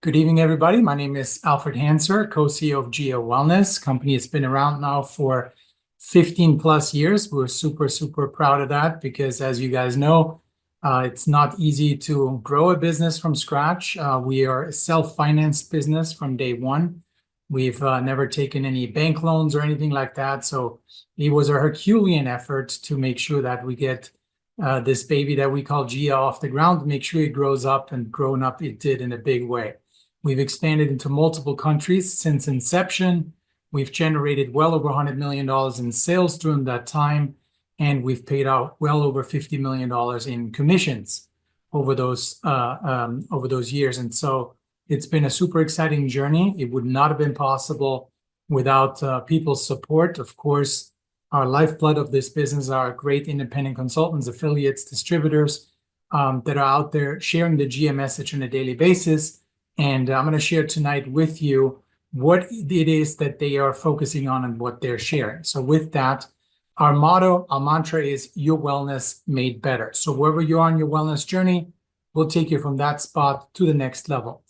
Good evening, everybody. My name is Alfred Hanser, co-CEO of Geo Wellness. Company has been around now for 15 plus years. We're super proud of that because, as you guys know, it's not easy to grow a business from scratch. We are a self-financed business from day one. We've never taken any bank loans or anything like that. So it was a Herculean effort to make sure that we get this baby that we call Geo off the ground, make sure it grows up, and grown up it did in a big way. We've expanded into multiple countries since inception. We've generated well over $100 million in sales during that time, and we've paid out well over $50 million in commissions over those years. And so it's been a super exciting journey. It would not have been possible without people's support. Of course, our lifeblood of this business are great independent consultants, affiliates, distributors that are out there sharing the GM message on a daily basis. And I'm going to share tonight with you what it is that they are focusing on and what they're sharing. So with that, our motto, our mantra is your wellness made better. So wherever you are on your wellness journey, we'll take you from that spot to the next level.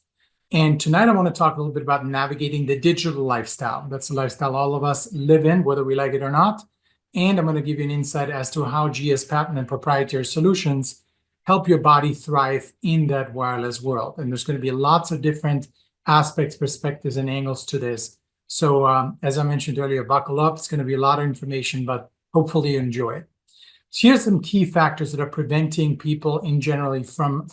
And tonight I want to talk a little bit about navigating the digital lifestyle. That's the lifestyle all of us live in, whether we like it or not. And I'm going to give you an insight as to how GS patent and proprietary solutions help your body thrive in that wireless world. And there's going to be lots of different aspects, perspectives, and angles to this. So as I mentioned earlier, buckle up. It's going to be a lot of information, but hopefully you enjoy it. So here's some key factors that are preventing people in generally from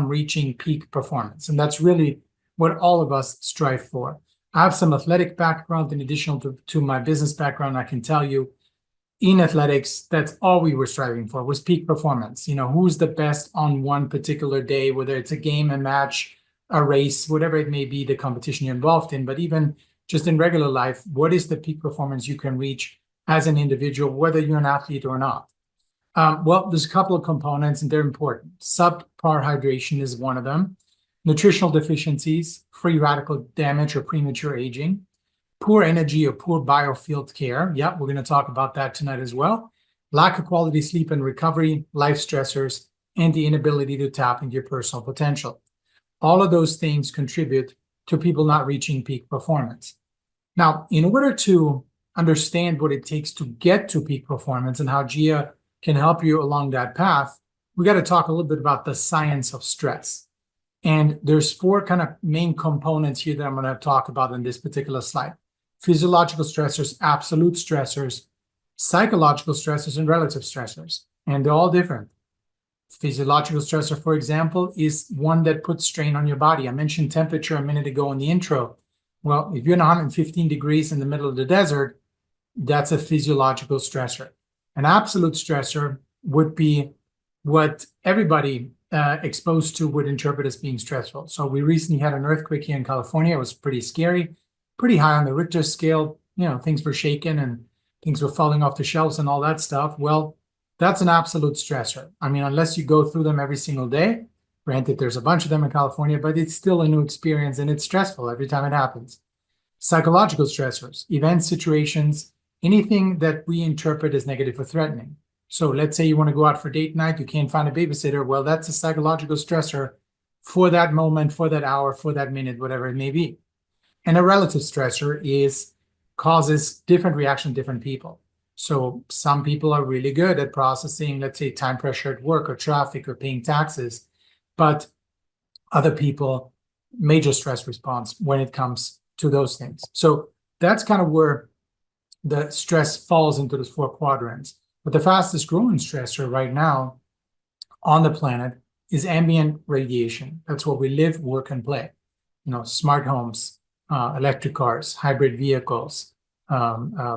reaching peak performance. And that's really what all of us strive for. I have some athletic background in addition to my business background. I can tell you, in athletics, that's all we were striving for was peak performance. You know, who's the best on one particular day, whether it's a game, a match, a race, whatever it may be, the competition you're involved in. But even just in regular life, what is the peak performance you can reach as an individual, whether you're an athlete or not? Well, there's a couple of components, and they're important. Subpar hydration is one of them. Nutritional deficiencies, free radical damage or premature aging, poor energy or poor biofield care. Yeah, we're going to talk about that tonight as well. Lack of quality sleep and recovery, life stressors, and the inability to tap into your personal potential. All of those things contribute to people not reaching peak performance. Now, in order to understand what it takes to get to peak performance and how GIA can help you along that path, we got to talk a little bit about the science of stress. And there's four kind of main components here that I'm going to talk about in this particular slide. Physiological stressors, absolute stressors, psychological stressors, and relative stressors. And they're all different. Physiological stressor, for example, is one that puts strain on your body. I mentioned temperature a minute ago in the intro. Well, if you're in 115 degrees in the middle of the desert, that's a physiological stressor. An absolute stressor would be what everybody exposed to would interpret as being stressful. So we recently had an earthquake here in California. It was pretty scary, pretty high on the Richter scale. You know, things were shaking and things were falling off the shelves and all that stuff. Well, that's an absolute stressor. I mean, unless you go through them every single day, granted, there's a bunch of them in California, but it's still a new experience and it's stressful every time it happens. Psychological stressors, events, situations, anything that we interpret as negative or threatening. So let's say you want to go out for date night, you can't find a babysitter. Well, that's a psychological stressor for that moment, for that hour, for that minute, whatever it may be. And a relative stressor causes different reaction to different people. So some people are really good at processing, let's say, time pressure at work or traffic or paying taxes, but other people, major stress response when it comes to those things. So that's kind of where the stress falls into those four quadrants. But the fastest growing stressor right now on the planet is ambient radiation. That's where we live, work, and play. You know, smart homes, electric cars, hybrid vehicles,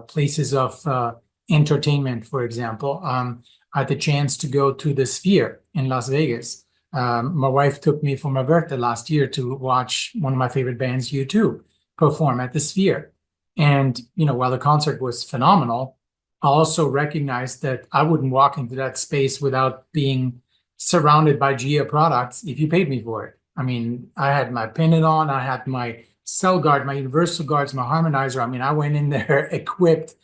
places of entertainment, for example. I had the chance to go to the Sphere in Las Vegas. My wife took me for my birthday last year to watch one of my favorite bands, U2, perform at the Sphere. And, you know, while the concert was phenomenal, I also recognized that I wouldn't walk into that space without being surrounded by GIA products if you paid me for it. I mean, I had my pendant on, I had my cell guard, my universal guards, my harmonizer. I mean, I went in there equipped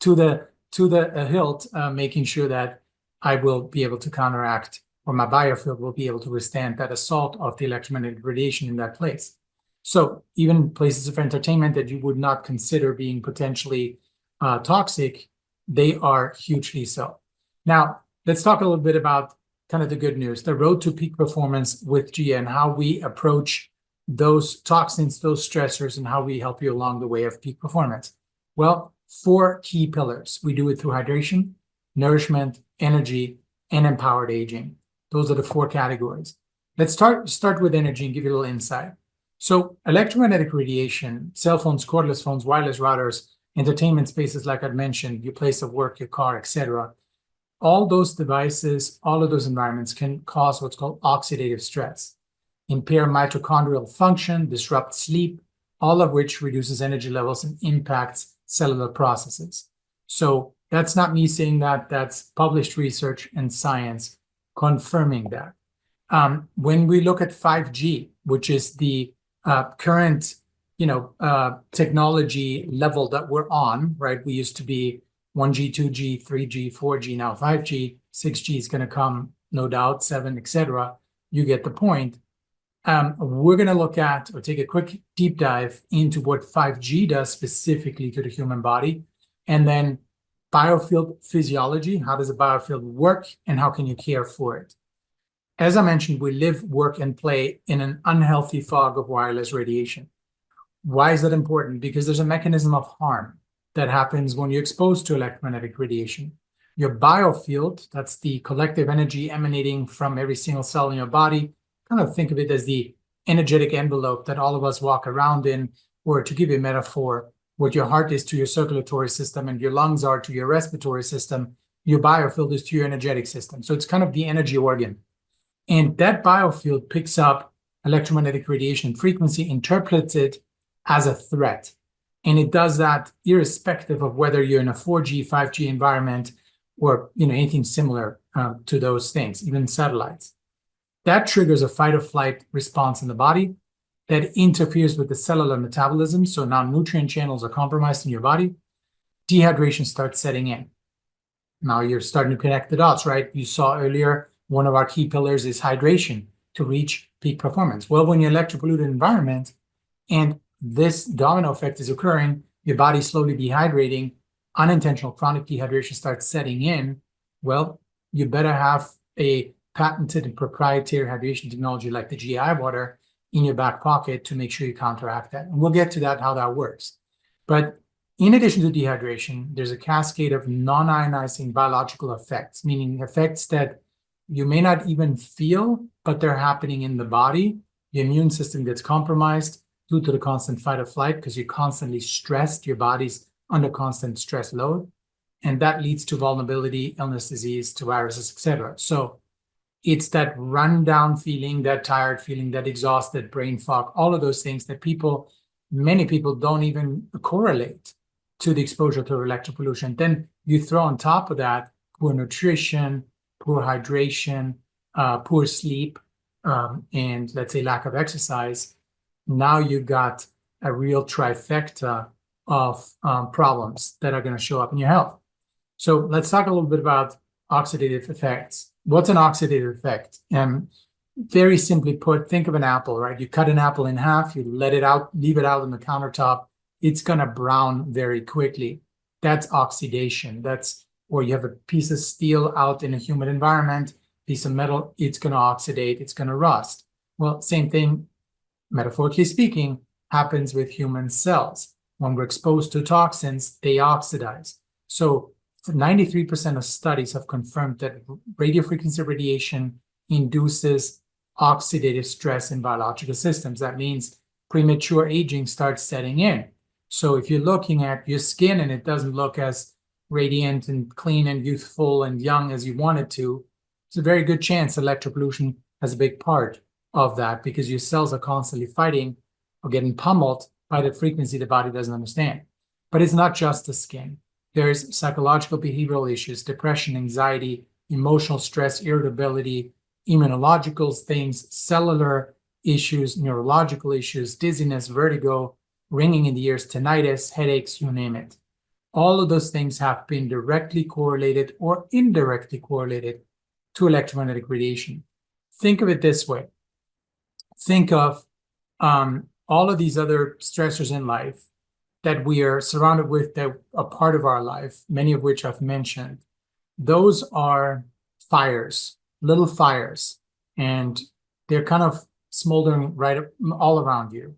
to the hilt, making sure that I will be able to counteract or my biofield will be able to withstand that assault of the electromagnetic radiation in that place. So even places of entertainment that you would not consider being potentially toxic, they are hugely so. Now, let's talk a little bit about kind of the good news, the road to peak performance with GIA and how we approach those toxins, those stressors, and how we help you along the way of peak performance. Well, 4 key pillars. We do it through hydration, nourishment, energy, and empowered aging. Those are the 4 categories. Let's start with energy and give you a little insight. So electromagnetic radiation, cell phones, cordless phones, wireless routers, entertainment spaces like I mentioned, your place of work, your car, etc. All those devices, all of those environments can cause what's called oxidative stress, impair mitochondrial function, disrupt sleep, all of which reduces energy levels and impacts cellular processes. So that's not me saying that, that's published research and science confirming that. When we look at 5G, which is the current technology level that we're on, right? We used to be 1G, 2G, 3G, 4G, now 5G, 6G is going to come, no doubt, 7, etc. You get the point. We're going to look at or take a quick deep dive into what 5G does specifically to the human body, and then biofield physiology. How does a biofield work, and how can you care for it? As I mentioned, we live, work, and play in an unhealthy fog of wireless radiation. Why is that important? Because there's a mechanism of harm that happens when you're exposed to electromagnetic radiation. Your biofield, that's the collective energy emanating from every single cell in your body, kind of think of it as the energetic envelope that all of us walk around in, or to give you a metaphor, what your heart is to your circulatory system and your lungs are to your respiratory system, your biofield is to your energetic system. So it's kind of the energy organ. And that biofield picks up electromagnetic radiation frequency, interprets it as a threat. And it does that irrespective of whether you're in a 4G, 5G environment or anything similar to those things, even satellites. That triggers a fight or flight response in the body that interferes with the cellular metabolism. So now nutrient channels are compromised in your body. Dehydration starts setting in. Now you're starting to connect the dots, right? You saw earlier, one of our key pillars is hydration to reach peak performance. Well, when you're in an electropolluted environment and this domino effect is occurring, your body slowly dehydrating, unintentional chronic dehydration starts setting in, well, you better have a patented and proprietary hydration technology like the GI water in your back pocket to make sure you counteract that. And we'll get to that, how that works. But in addition to dehydration, there's a cascade of non-ionizing biological effects, meaning effects that you may not even feel, but they're happening in the body. Your immune system gets compromised due to the constant fight or flight because you're constantly stressed, your body's under constant stress load, and that leads to vulnerability, illness, disease, to viruses, etc. So it's that run-down feeling, that tired feeling, that exhausted brain fog, all of those things that many people don't even correlate to the exposure to electropollution. Then you throw on top of that poor nutrition, poor hydration, poor sleep, and let's say lack of exercise. Now you got a real trifecta of problems that are going to show up in your health. So let's talk a little bit about oxidative effects. What's an oxidative effect? Very simply put, think of an apple, right? You cut an apple in half, you let it out, leave it out on the countertop, it's going to brown very quickly. That's oxidation. Or you have a piece of steel out in a humid environment, piece of metal, it's going to oxidate, it's going to rust. Well, same thing, metaphorically speaking, happens with human cells. When we're exposed to toxins, they oxidize. So 93% of studies have confirmed that radiofrequency radiation induces oxidative stress in biological systems. That means premature aging starts setting in. So if you're looking at your skin and it doesn't look as radiant and clean and youthful and young as you want it to, it's a very good chance electropollution has a big part of that because your cells are constantly fighting or getting pummeled by the frequency the body doesn't understand. But it's not just the skin. There's psychological behavioral issues, depression, anxiety, emotional stress, irritability, immunological things, cellular issues, neurological issues, dizziness, vertigo, ringing in the ears, tinnitus, headaches, you name it. All of those things have been directly correlated or indirectly correlated to electromagnetic radiation. Think of it this way. Think of all of these other stressors in life that we are surrounded with, that are part of our life, many of which I've mentioned. Those are fires, little fires, and they're kind of smoldering right all around you.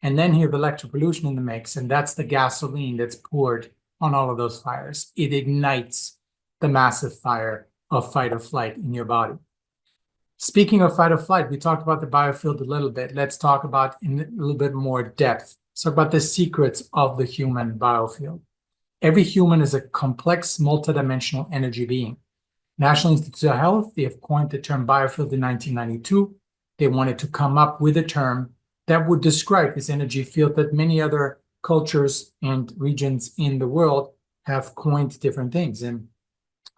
And then you have electric pollution in the mix, and that's the gasoline that's poured on all of those fires. It ignites the massive fire of fight or flight in your body. Speaking of fight or flight, we talked about the biofield a little bit. Let's talk about in a little bit more depth. Let's talk about the secrets of the human biofield. Every human is a complex, multidimensional energy being. National Institute of Health, they have coined the term biofield in 1992. They wanted to come up with a term that would describe this energy field that many other cultures and regions in the world have coined different things. In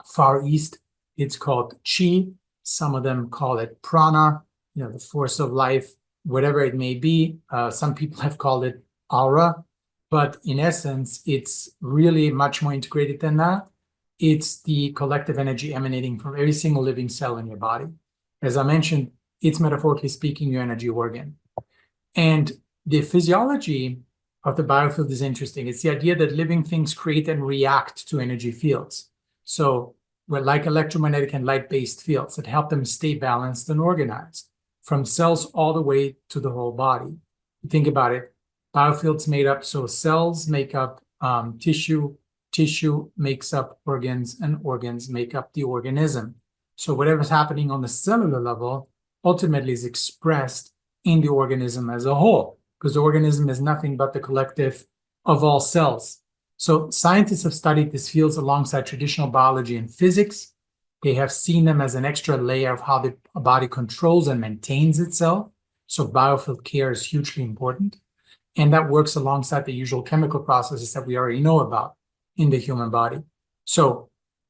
Far East, it's called chi. Some of them call it prana, the force of life, whatever it may be. Some people have called it aura, but in essence, it's really much more integrated than that. It's the collective energy emanating from every single living cell in your body. As I mentioned, it's metaphorically speaking your energy organ. And the physiology of the biofield is interesting. It's the idea that living things create and react to energy fields. So we're like electromagnetic and light-based fields that help them stay balanced and organized, from cells all the way to the whole body. You think about it, biofield's made up, so cells make up tissue, tissue makes up organs, and organs make up the organism. So whatever's happening on the cellular level ultimately is expressed in the organism as a whole, because the organism is nothing but the collective of all cells. So scientists have studied these fields alongside traditional biology and physics. They have seen them as an extra layer of how the body controls and maintains itself. So biofield care is hugely important. And that works alongside the usual chemical processes that we already know about in the human body. So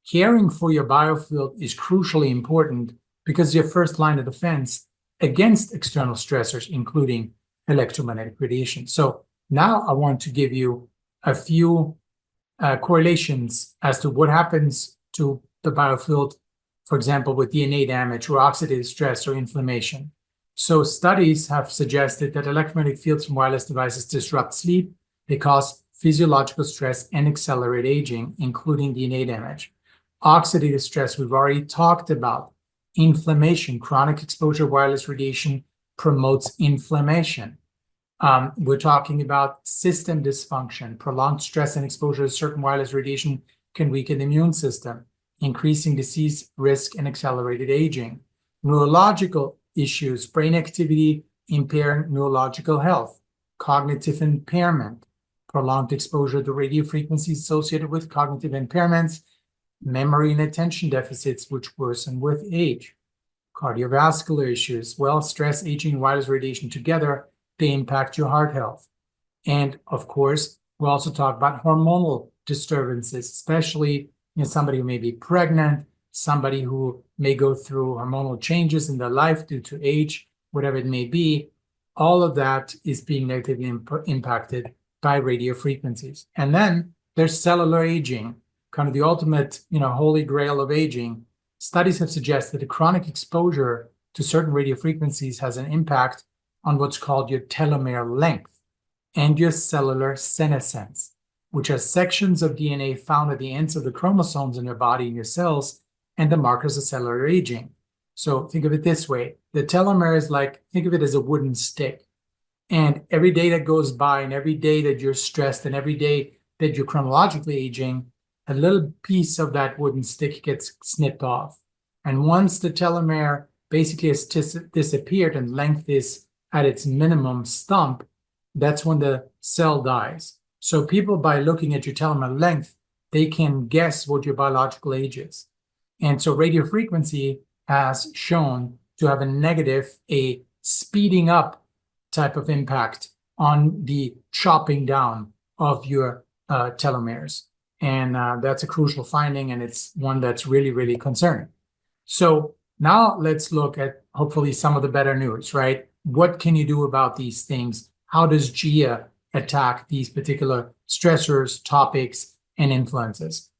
caring for your biofield is crucially important because your first line of defense against external stressors, including electromagnetic radiation. So now I want to give you a few correlations as to what happens to the biofield, for example, with DNA damage or oxidative stress or inflammation. So studies have suggested that electromagnetic fields from wireless devices disrupt sleep. They cause physiological stress and accelerate aging, including DNA damage. Oxidative stress, we've already talked about. Inflammation, chronic exposure to wireless radiation promotes inflammation. We're talking about system dysfunction. Prolonged stress and exposure to certain wireless radiation can weaken the immune system, increasing disease risk and accelerated aging. Neurological issues, brain activity impairing neurological health, cognitive impairment, prolonged exposure to radio frequencies associated with cognitive impairments, memory and attention deficits, which worsen with age, cardiovascular issues. Well, stress, aging, and wireless radiation together, they impact your heart health. And of course, we also talk about hormonal disturbances, especially in somebody who may be pregnant, somebody who may go through hormonal changes in their life due to age, whatever it may be. All of that is being negatively impacted by radio frequencies. And then there's cellular aging, kind of the ultimate, holy grail of aging. Studies have suggested that chronic exposure to certain radio frequencies has an impact on what's called your telomere length and your cellular senescence, which are sections of DNA found at the ends of the chromosomes in your body and your cells, and the markers of cellular aging. So think of it this way. The telomere is think of it as a wooden stick. And every day that goes by, and every day that you're stressed, and every day that you're chronologically aging, a little piece of that wooden stick gets snipped off. And once the telomere basically has disappeared and length is at its minimum stump, that's when the cell dies. So people, by looking at your telomere length, they can guess what your biological age is. And so radio frequency has shown to have a speeding up type of impact on the chopping down of your telomeres. And that's a crucial finding, and it's one that's really, really concerning. So now let's look at hopefully some of the better news, right? What can you do about these things? How does GIA attack these particular stressors, topics, and influences?